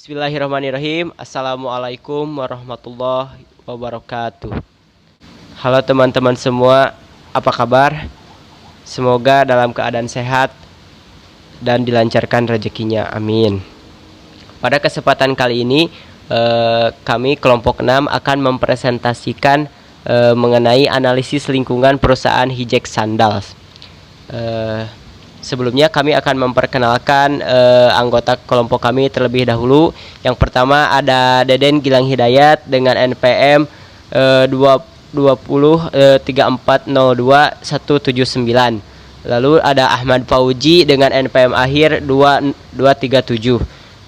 Bismillahirrahmanirrahim. Assalamualaikum warahmatullahi wabarakatuh. Halo teman-teman semua, apa kabar? Semoga dalam keadaan sehat dan dilancarkan rezekinya, amin. Pada kesempatan kali ini kami kelompok 6 akan mempresentasikan mengenai analisis lingkungan perusahaan Hijek Sandals. Sebelumnya kami akan memperkenalkan anggota kelompok kami terlebih dahulu. Yang pertama ada Deden Gilang Hidayat dengan NPM 203402179. Lalu ada Ahmad Fauji dengan NPM akhir 2237.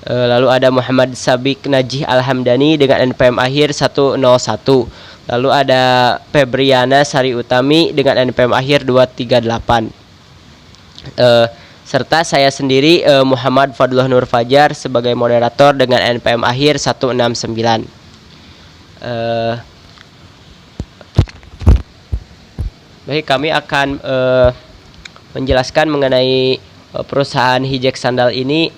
Lalu ada Muhammad Sabik Najih Alhamdani dengan NPM akhir 101. Lalu ada Febriana Sari Utami dengan NPM akhir 238. Serta saya sendiri Muhammad Fadlullah Nur Fajar sebagai moderator dengan NPM akhir 169. Baik, kami akan menjelaskan mengenai perusahaan Hijek Sandal ini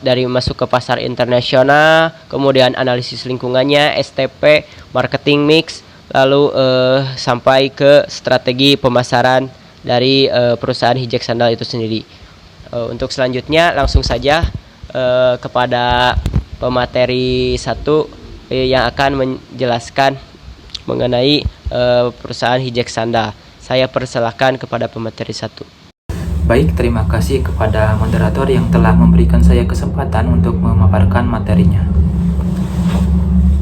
dari masuk ke pasar internasional, kemudian analisis lingkungannya, STP, marketing mix, lalu sampai ke strategi pemasaran dari perusahaan Hijek Sandal itu sendiri. Untuk selanjutnya langsung saja kepada pemateri 1 yang akan menjelaskan mengenai perusahaan Hijek Sandal. Saya persilahkan kepada pemateri 1. Baik, terima kasih kepada moderator yang telah memberikan saya kesempatan untuk memaparkan materinya.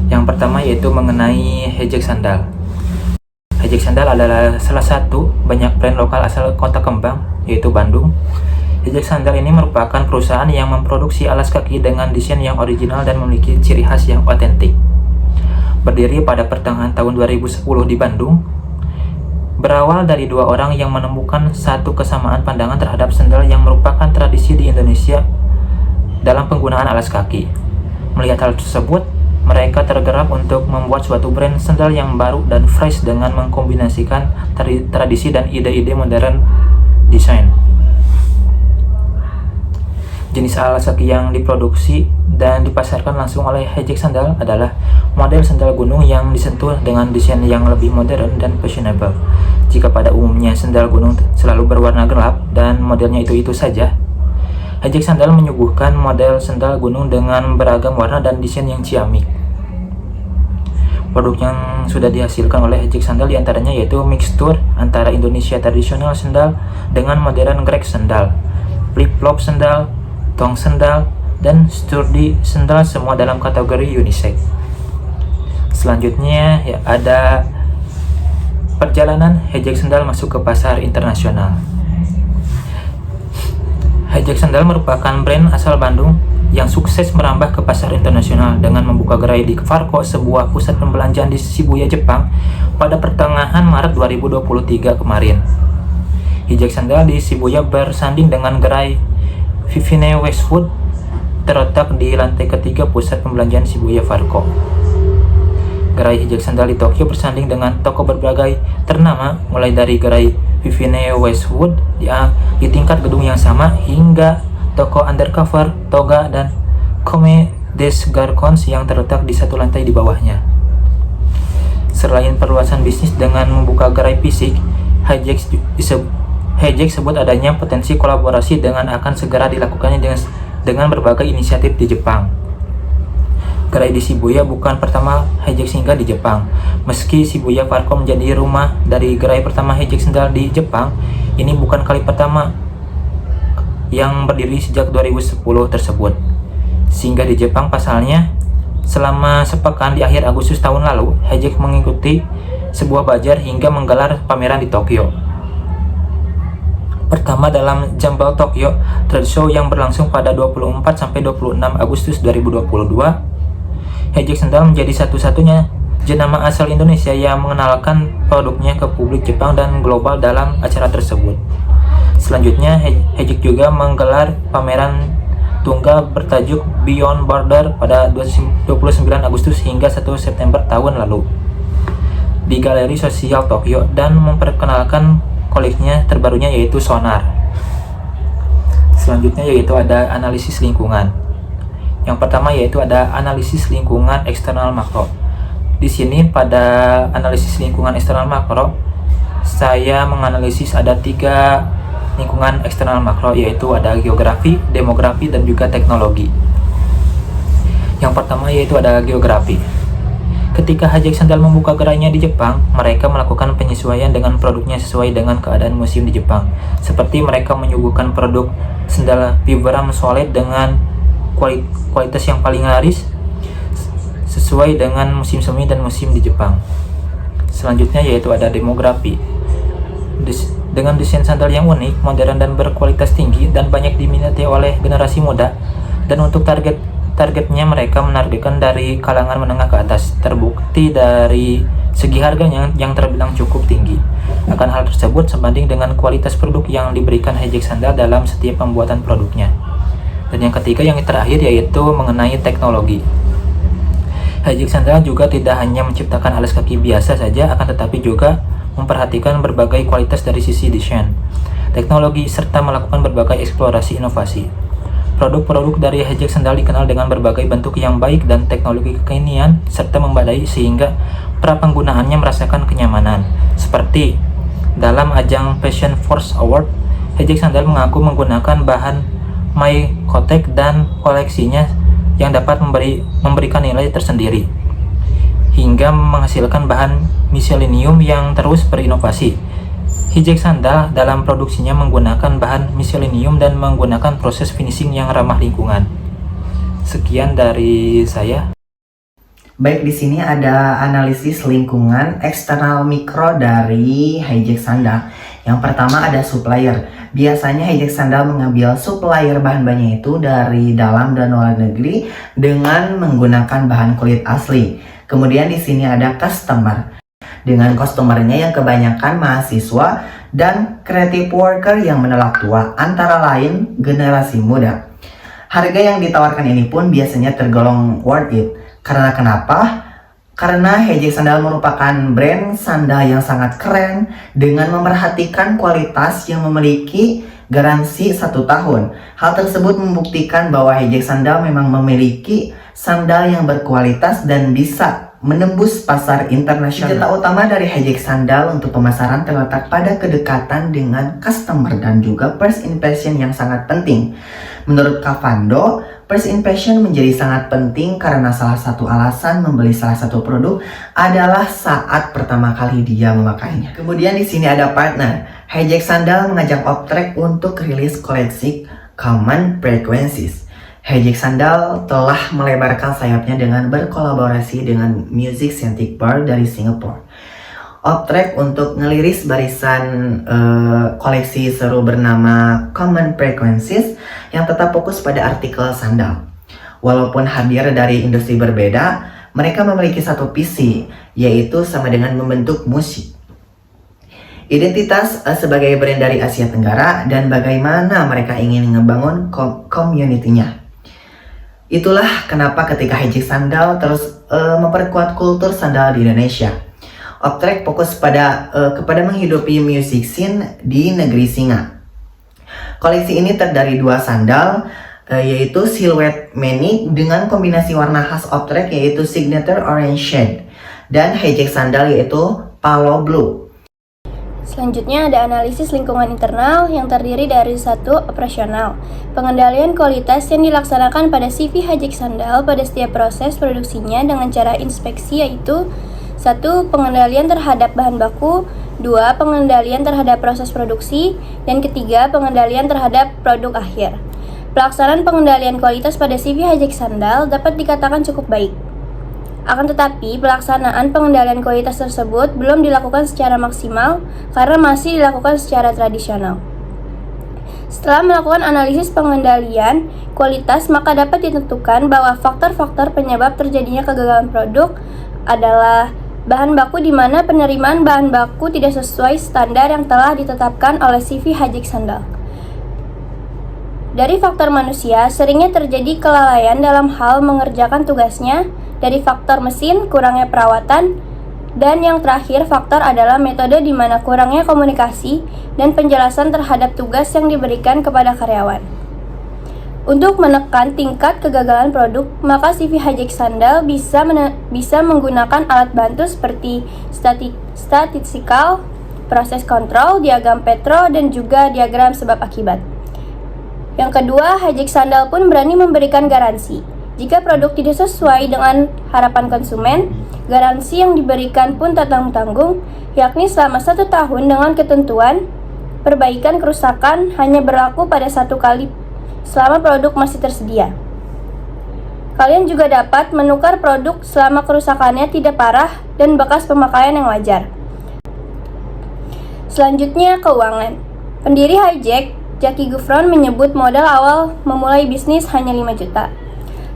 Yang pertama yaitu mengenai Hijek Sandal. Hijek Sandal adalah salah satu banyak brand lokal asal Kota Kembang, yaitu Bandung. Hijek Sandal ini merupakan perusahaan yang memproduksi alas kaki dengan desain yang original dan memiliki ciri khas yang otentik. Berdiri pada pertengahan tahun 2010 di Bandung, berawal dari dua orang yang menemukan satu kesamaan pandangan terhadap sandal yang merupakan tradisi di Indonesia dalam penggunaan alas kaki. Melihat hal tersebut, mereka tergerak untuk membuat suatu brand sandal yang baru dan fresh dengan mengkombinasikan tradisi dan ide-ide modern desain. Jenis alas kaki yang diproduksi dan dipasarkan langsung oleh Hijek Sandal adalah model sandal gunung yang disentuh dengan desain yang lebih modern dan fashionable. Jika pada umumnya sandal gunung selalu berwarna gelap dan modelnya itu saja, Hijek Sandal menyuguhkan model sandal gunung dengan beragam warna dan desain yang ciamik. Produk yang sudah dihasilkan oleh Hijek Sandal diantaranya yaitu mixtur antara Indonesia tradisional sandal dengan modern Greg sandal, flip-flop sandal, tong sandal, dan sturdy sandal, semua dalam kategori unisex. Selanjutnya ya, ada perjalanan Hijek Sandal masuk ke pasar internasional. Hijek Sandal merupakan brand asal Bandung yang sukses merambah ke pasar internasional dengan membuka gerai di Farco, sebuah pusat pembelanjaan di Shibuya, Jepang pada pertengahan Maret 2023 kemarin. Hijek Sandal di Shibuya bersanding dengan gerai Vivine Westwood terletak di lantai ketiga pusat pembelanjaan Shibuya Farco. Gerai Hijek Sandal di Tokyo bersanding dengan toko berbagai ternama mulai dari gerai Vivine Westwood di tingkat gedung yang sama hingga toko Undercover, Toga, dan Comme des Garçons yang terletak di satu lantai di bawahnya. Selain perluasan bisnis dengan membuka gerai fisik, Hijek sebut adanya potensi kolaborasi dengan akan segera dilakukannya dengan berbagai inisiatif di Jepang. Gerai di Shibuya bukan pertama Hijek singgah di Jepang. Meski Shibuya Farco menjadi rumah dari gerai pertama Hijek Sandal di Jepang, ini bukan kali pertama yang berdiri sejak 2010 tersebut. Singgah di Jepang pasalnya, selama sepekan di akhir Agustus tahun lalu, Hijek mengikuti sebuah bazar hingga menggelar pameran di Tokyo. Pertama dalam Jambal Tokyo Trade Show yang berlangsung pada 24-26 Agustus 2022, Hijek Sandal menjadi satu-satunya jenama asal Indonesia yang mengenalkan produknya ke publik Jepang dan global dalam acara tersebut. Selanjutnya, Hijek juga menggelar pameran tunggal bertajuk Beyond Border pada 29 Agustus hingga 1 September tahun lalu di Galeri Sosial Tokyo dan memperkenalkan koleksinya terbarunya yaitu Sonar. Selanjutnya yaitu ada analisis lingkungan. Yang pertama yaitu ada analisis lingkungan eksternal makro. Di sini pada analisis lingkungan eksternal makro, saya menganalisis ada 3 lingkungan eksternal makro, yaitu ada geografi, demografi, dan juga teknologi. Yang pertama yaitu ada geografi. Ketika Hajek Sandal membuka gerainya di Jepang, mereka melakukan penyesuaian dengan produknya sesuai dengan keadaan musim di Jepang. Seperti mereka menyuguhkan produk sandal Vibram Solid dengan kualitas yang paling laris sesuai dengan musim semi dan musim di Jepang. Selanjutnya yaitu ada demografi. Dengan desain sandal yang unik, modern, dan berkualitas tinggi dan banyak diminati oleh generasi muda, dan untuk targetnya mereka menargetkan dari kalangan menengah ke atas. Terbukti dari segi harganya yang terbilang cukup tinggi. Akan hal tersebut sebanding dengan kualitas produk yang diberikan Hajek Sandal dalam setiap pembuatan produknya. Dan yang ketiga, yang terakhir, yaitu mengenai teknologi. Hajek Sandal juga tidak hanya menciptakan alas kaki biasa saja, akan tetapi juga memperhatikan berbagai kualitas dari sisi desain, teknologi, serta melakukan berbagai eksplorasi inovasi. Produk-produk dari Hajek Sandal dikenal dengan berbagai bentuk yang baik dan teknologi kekinian serta membadai sehingga para penggunaannya merasakan kenyamanan. Seperti dalam ajang Fashion Force Award, Hajek Sandal mengaku menggunakan bahan Mycotex dan koleksinya yang dapat memberikan nilai tersendiri hingga menghasilkan bahan miselenium yang terus berinovasi. Hajek Sandal dalam produksinya menggunakan bahan miselenium dan menggunakan proses finishing yang ramah lingkungan. Sekian dari saya. Baik, di sini ada analisis lingkungan eksternal mikro dari Hajek Sandal. Yang pertama ada supplier. Biasanya Hajek Sandal mengambil supplier bahan-bahannya itu dari dalam dan luar negeri dengan menggunakan bahan kulit asli. Kemudian di sini ada customer. Dengan customernya yang kebanyakan mahasiswa dan creative worker yang menolak tua, antara lain generasi muda. Harga yang ditawarkan ini pun biasanya tergolong worth it. Karena kenapa? Karena Hajek Sandal merupakan brand sandal yang sangat keren dengan memperhatikan kualitas yang memiliki garansi 1 tahun. Hal tersebut membuktikan bahwa Hajek Sandal memang memiliki sandal yang berkualitas dan bisa menembus pasar internasional. Senjata utama dari Hajek Sandal untuk pemasaran terletak pada kedekatan dengan customer dan juga first impression yang sangat penting. Menurut Kavando, first impression menjadi sangat penting karena salah satu alasan membeli salah satu produk adalah saat pertama kali dia memakainya. Kemudian di sini ada partner. Hajek Sandal mengajak Optrek untuk rilis koleksi Common Frequencies. Hajek Sandal telah melebarkan sayapnya dengan berkolaborasi dengan Music Scientific Bar dari Singapura. Optrek untuk ngeliris barisan koleksi seru bernama Common Frequencies yang tetap fokus pada artikel sandal. Walaupun hadir dari industri berbeda, mereka memiliki satu visi, yaitu sama dengan membentuk musik. Identitas sebagai brand dari Asia Tenggara dan bagaimana mereka ingin ngebangun community-nya. Itulah kenapa ketika Hajek Sandal terus memperkuat kultur sandal di Indonesia. Optrek fokus kepada menghidupi music scene di negeri Singa. Koleksi ini terdiri 2 sandal, yaitu Silhouette Mini dengan kombinasi warna khas Optrek yaitu Signature Orange Shade, dan Hajek Sandal yaitu Palo Blue. Selanjutnya ada analisis lingkungan internal yang terdiri dari 1. Operasional. Pengendalian kualitas yang dilaksanakan pada CV Hajek Sandal pada setiap proses produksinya dengan cara inspeksi yaitu 1. Pengendalian terhadap bahan baku, 2. Pengendalian terhadap proses produksi, dan ketiga pengendalian terhadap produk akhir. Pelaksanaan pengendalian kualitas pada CV Hajek Sandal dapat dikatakan cukup baik. Akan tetapi, pelaksanaan pengendalian kualitas tersebut belum dilakukan secara maksimal karena masih dilakukan secara tradisional. Setelah melakukan analisis pengendalian kualitas, maka dapat ditentukan bahwa faktor-faktor penyebab terjadinya kegagalan produk adalah bahan baku di mana penerimaan bahan baku tidak sesuai standar yang telah ditetapkan oleh CV Hajek Sandal. Dari faktor manusia, seringnya terjadi kelalaian dalam hal mengerjakan tugasnya. Dari faktor mesin, kurangnya perawatan, dan yang terakhir faktor adalah metode di mana kurangnya komunikasi dan penjelasan terhadap tugas yang diberikan kepada karyawan. Untuk menekan tingkat kegagalan produk, maka CV Hijack Sandal bisa menggunakan alat bantu seperti statistical, proses kontrol, diagram Petro, dan juga diagram sebab akibat. Yang kedua, Hijack Sandal pun berani memberikan garansi. Jika produk tidak sesuai dengan harapan konsumen, garansi yang diberikan pun tak tanggung-tanggung, yakni selama 1 tahun dengan ketentuan perbaikan kerusakan hanya berlaku pada 1 kali selama produk masih tersedia. Kalian juga dapat menukar produk selama kerusakannya tidak parah dan bekas pemakaian yang wajar. Selanjutnya, keuangan. Pendiri Hijack, Jackie Gufron, menyebut modal awal memulai bisnis hanya 5 juta.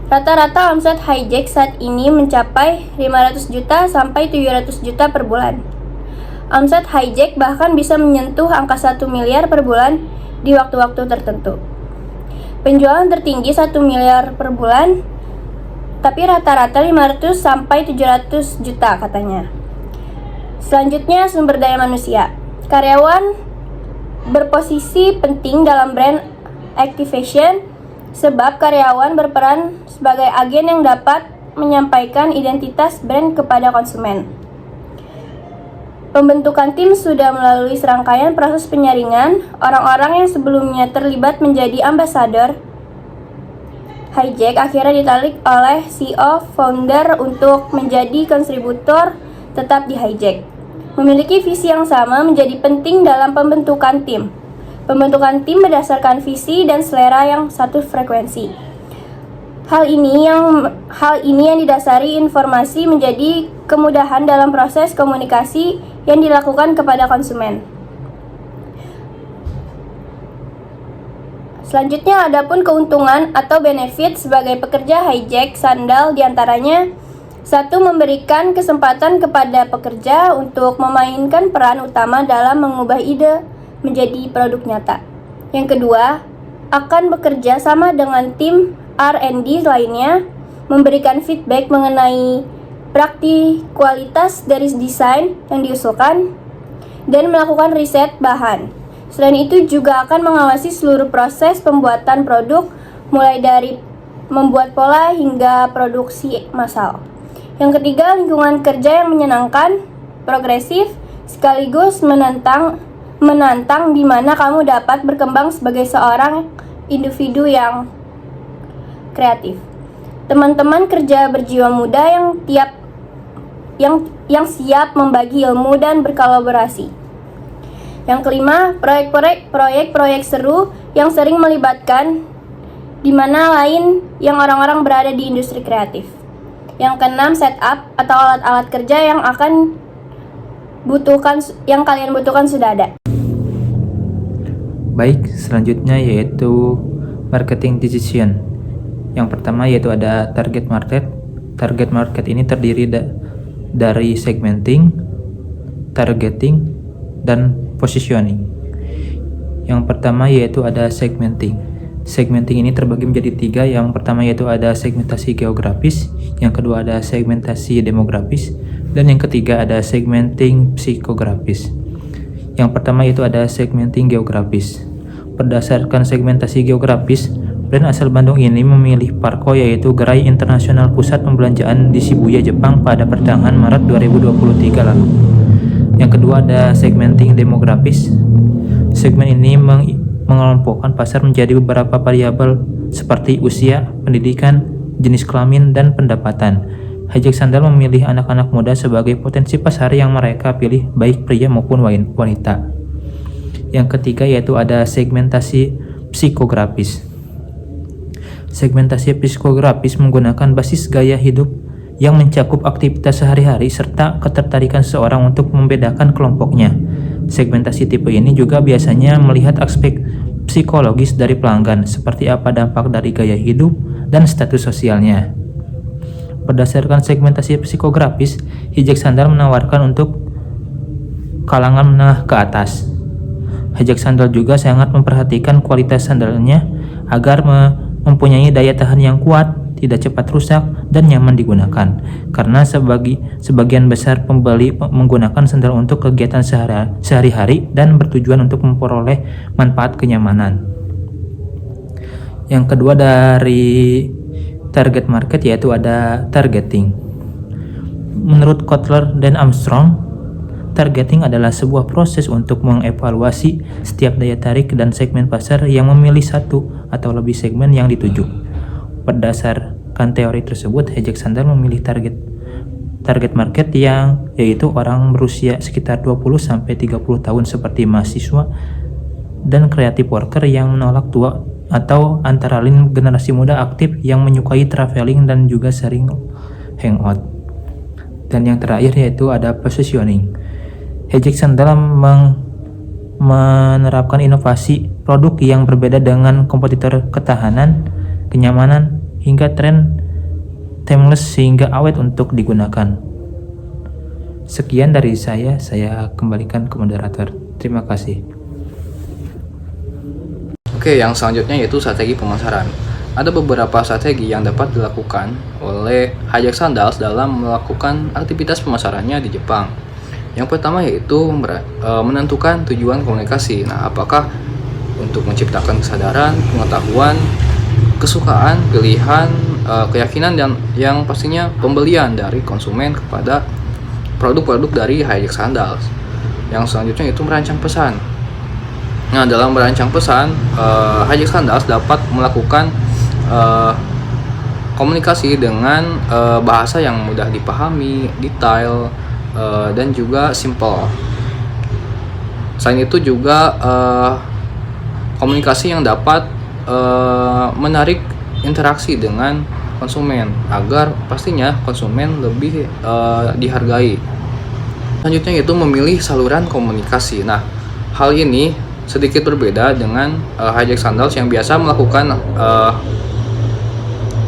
Rata-rata omset Hijack saat ini mencapai 500 juta sampai 700 juta per bulan. Omset Hijack bahkan bisa menyentuh angka 1 miliar per bulan di waktu-waktu tertentu. Penjualan tertinggi 1 miliar per bulan, tapi rata-rata 500 sampai 700 juta katanya. Selanjutnya, sumber daya manusia. Karyawan berposisi penting dalam brand activation sebab karyawan berperan sebagai agen yang dapat menyampaikan identitas brand kepada konsumen. Pembentukan tim sudah melalui serangkaian proses penyaringan. Orang-orang yang sebelumnya terlibat menjadi ambasador Hijack akhirnya ditarik oleh CEO founder untuk menjadi kontributor tetap di Hijack. Memiliki visi yang sama menjadi penting dalam pembentukan tim. Pembentukan tim berdasarkan visi dan selera yang satu frekuensi. Hal ini yang didasari informasi menjadi kemudahan dalam proses komunikasi yang dilakukan kepada konsumen. Selanjutnya, adapun keuntungan atau benefit sebagai pekerja Hijack Sandal diantaranya: 1. Memberikan kesempatan kepada pekerja untuk memainkan peran utama dalam mengubah ide menjadi produk nyata. Yang kedua, akan bekerja sama dengan tim R&D lainnya, memberikan feedback mengenai praktikualitas dari desain yang diusulkan, dan melakukan riset bahan. Selain itu juga akan mengawasi seluruh proses pembuatan produk, mulai dari membuat pola hingga produksi massal. Yang ketiga, lingkungan kerja yang menyenangkan, progresif, sekaligus menantang di mana kamu dapat berkembang sebagai seorang individu yang kreatif. Teman-teman kerja berjiwa muda yang siap membagi ilmu dan berkolaborasi. Yang kelima, proyek-proyek seru yang sering melibatkan di mana lain yang orang-orang berada di industri kreatif. Yang keenam, setup atau alat-alat kerja yang kalian butuhkan sudah ada. Baik, selanjutnya yaitu marketing decision. Yang pertama yaitu ada target market. Target market ini terdiri dari segmenting, targeting, dan positioning. Yang pertama yaitu ada segmenting. Segmenting ini terbagi menjadi 3. Yang pertama yaitu ada segmentasi geografis, yang kedua ada segmentasi demografis, dan yang ketiga ada segmenting psikografis. Yang pertama yaitu ada segmenting geografis. Berdasarkan segmentasi geografis, brand asal Bandung ini memilih Parco, yaitu gerai internasional pusat pembelanjaan di Shibuya, Jepang pada pertengahan Maret 2023 lalu. Yang kedua ada segmenting demografis. Segmen ini mengelompokkan pasar menjadi beberapa variabel seperti usia, pendidikan, jenis kelamin, dan pendapatan. Hijack Sandal memilih anak-anak muda sebagai potensi pasar yang mereka pilih, baik pria maupun wanita. Yang ketiga yaitu ada segmentasi psikografis. Segmentasi psikografis menggunakan basis gaya hidup yang mencakup aktivitas sehari-hari serta ketertarikan seseorang untuk membedakan kelompoknya. Segmentasi tipe ini juga biasanya melihat aspek psikologis dari pelanggan, seperti apa dampak dari gaya hidup dan status sosialnya. Berdasarkan segmentasi psikografis, Hijack Sandal menawarkan untuk kalangan menengah ke atas. Hijack Sandal juga sangat memperhatikan kualitas sandalnya agar mempunyai daya tahan yang kuat, tidak cepat rusak, dan nyaman digunakan. Karena sebagian besar pembeli menggunakan sandal untuk kegiatan sehari-hari dan bertujuan untuk memperoleh manfaat kenyamanan. Yang kedua dari target market yaitu ada targeting. Menurut Kotler dan Armstrong, targeting adalah sebuah proses untuk mengevaluasi setiap daya tarik dan segmen pasar yang memilih satu atau lebih segmen yang dituju. Berdasarkan teori tersebut, Hayek Sandal memilih target market yang yaitu orang berusia sekitar 20-30 tahun seperti mahasiswa dan creative worker yang menolak tua, atau antara lain generasi muda aktif yang menyukai traveling dan juga sering hangout. Dan yang terakhir yaitu ada positioning. Hayek Sandal menerapkan inovasi produk yang berbeda dengan kompetitor, ketahanan, kenyamanan, hingga tren timeless sehingga awet untuk digunakan. Sekian dari saya kembalikan ke moderator. Terima kasih. Oke, yang selanjutnya yaitu strategi pemasaran. Ada beberapa strategi yang dapat dilakukan oleh Hayek Sandals dalam melakukan aktivitas pemasarannya di Jepang. Yang pertama yaitu menentukan tujuan komunikasi. Nah, apakah untuk menciptakan kesadaran, pengetahuan, kesukaan, pilihan, keyakinan, dan yang pastinya pembelian dari konsumen kepada produk-produk dari Hayek Sandals. Yang selanjutnya itu merancang pesan. Nah, dalam merancang pesan, Hayek Sandals dapat melakukan komunikasi dengan bahasa yang mudah dipahami, detail, dan juga simple. Selain itu juga komunikasi yang dapat menarik interaksi dengan konsumen agar pastinya konsumen lebih dihargai. Selanjutnya yaitu memilih saluran komunikasi. Nah, hal ini sedikit berbeda dengan Hayek Sandals yang biasa melakukan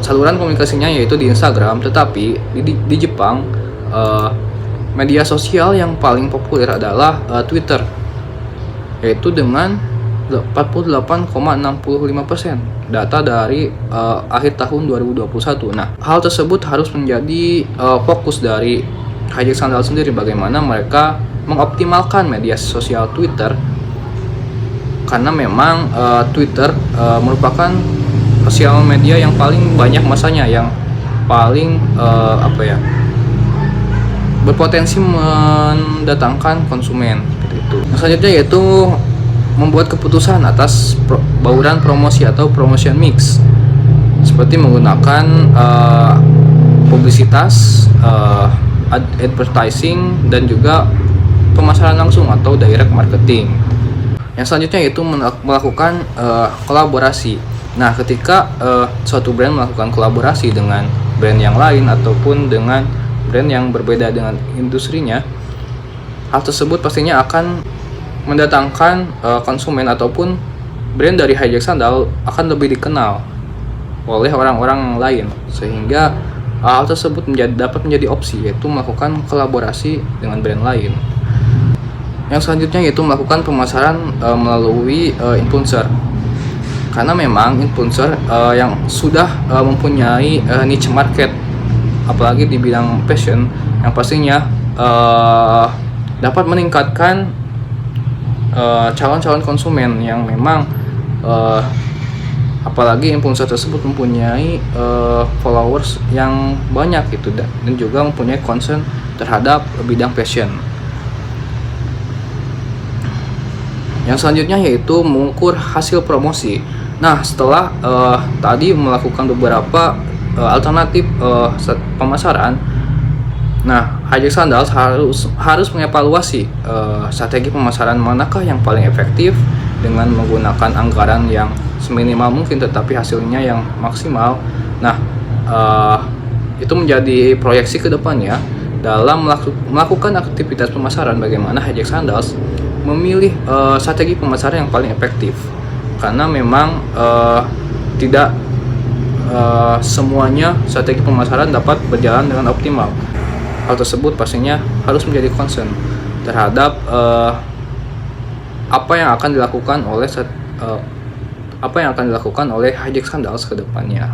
saluran komunikasinya yaitu di Instagram, tetapi di Jepang media sosial yang paling populer adalah Twitter, yaitu dengan 48,65% data dari akhir tahun 2021. Nah, hal tersebut harus menjadi fokus dari Hayek Sandals sendiri, bagaimana mereka mengoptimalkan media sosial Twitter, karena memang Twitter merupakan sosial media yang paling banyak masanya, yang paling berpotensi mendatangkan konsumen seperti itu. Selanjutnya yaitu membuat keputusan atas bauran promosi atau promotion mix, seperti menggunakan publisitas, advertising, dan juga pemasaran langsung atau direct marketing. Yang selanjutnya yaitu melakukan kolaborasi. Nah, ketika suatu brand melakukan kolaborasi dengan brand yang lain ataupun dengan brand yang berbeda dengan industrinya, hal tersebut pastinya akan mendatangkan konsumen ataupun brand dari Hayek Sandal akan lebih dikenal oleh orang-orang lain, sehingga hal tersebut dapat menjadi opsi, yaitu melakukan kolaborasi dengan brand lain. Yang selanjutnya yaitu melakukan pemasaran melalui influencer, karena memang influencer yang sudah mempunyai niche market, apalagi di bidang fashion, yang pastinya dapat meningkatkan calon-calon konsumen yang memang apalagi influencer tersebut mempunyai followers yang banyak gitu, dan juga mempunyai concern terhadap bidang fashion. Yang selanjutnya yaitu mengukur hasil promosi. Nah, setelah tadi melakukan beberapa alternatif pemasaran, nah, Hayek Sandals harus mengevaluasi strategi pemasaran manakah yang paling efektif dengan menggunakan anggaran yang seminimal mungkin tetapi hasilnya yang maksimal. Nah, itu menjadi proyeksi ke depannya dalam melakukan aktivitas pemasaran, bagaimana Hayek Sandals memilih strategi pemasaran yang paling efektif, karena memang tidak semuanya strategi pemasaran dapat berjalan dengan optimal. Hal tersebut pastinya harus menjadi concern terhadap apa yang akan dilakukan oleh Hayek Sandals ke depannya.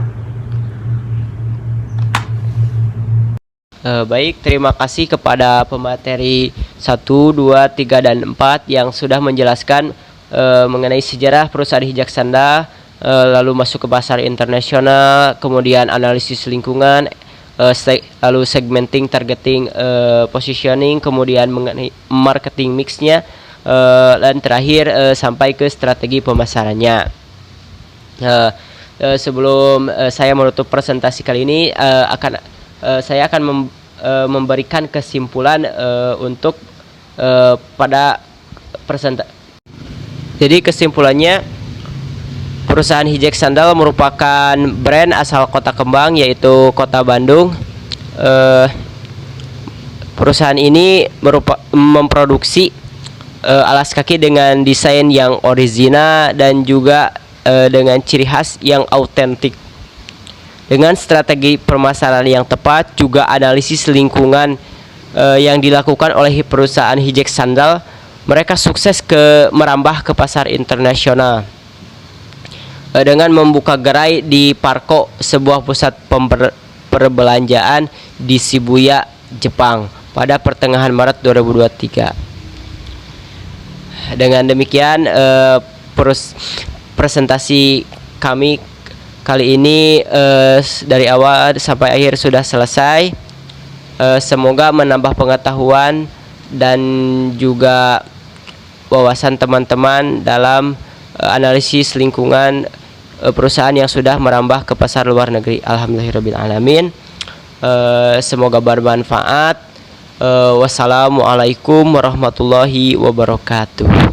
Baik, terima kasih kepada pemateri 1, 2, 3, dan 4 yang sudah menjelaskan mengenai sejarah perusahaan Hayek Sandal, lalu masuk ke pasar internasional, kemudian analisis lingkungan, lalu segmenting, targeting, positioning, kemudian mengenai marketing mixnya, dan terakhir sampai ke strategi pemasarannya. Sebelum saya menutup presentasi kali ini, saya akan memberikan kesimpulan untuk pada presentasi. Jadi kesimpulannya, perusahaan Hijax Sandal merupakan brand asal Kota Kembang, yaitu Kota Bandung. Perusahaan ini memproduksi alas kaki dengan desain yang original dan juga dengan ciri khas yang autentik. Dengan strategi pemasaran yang tepat, juga analisis lingkungan yang dilakukan oleh perusahaan Hijax Sandal, mereka sukses merambah ke pasar internasional dengan membuka gerai di Parco, sebuah pusat perbelanjaan di Shibuya, Jepang pada pertengahan Maret 2023. Dengan demikian presentasi kami kali ini dari awal sampai akhir sudah selesai. Semoga menambah pengetahuan dan juga wawasan teman-teman dalam analisis lingkungan perusahaan yang sudah merambah ke pasar luar negeri. Alhamdulillahirabbil alamin. Semoga bermanfaat. Wassalamualaikum warahmatullahi wabarakatuh.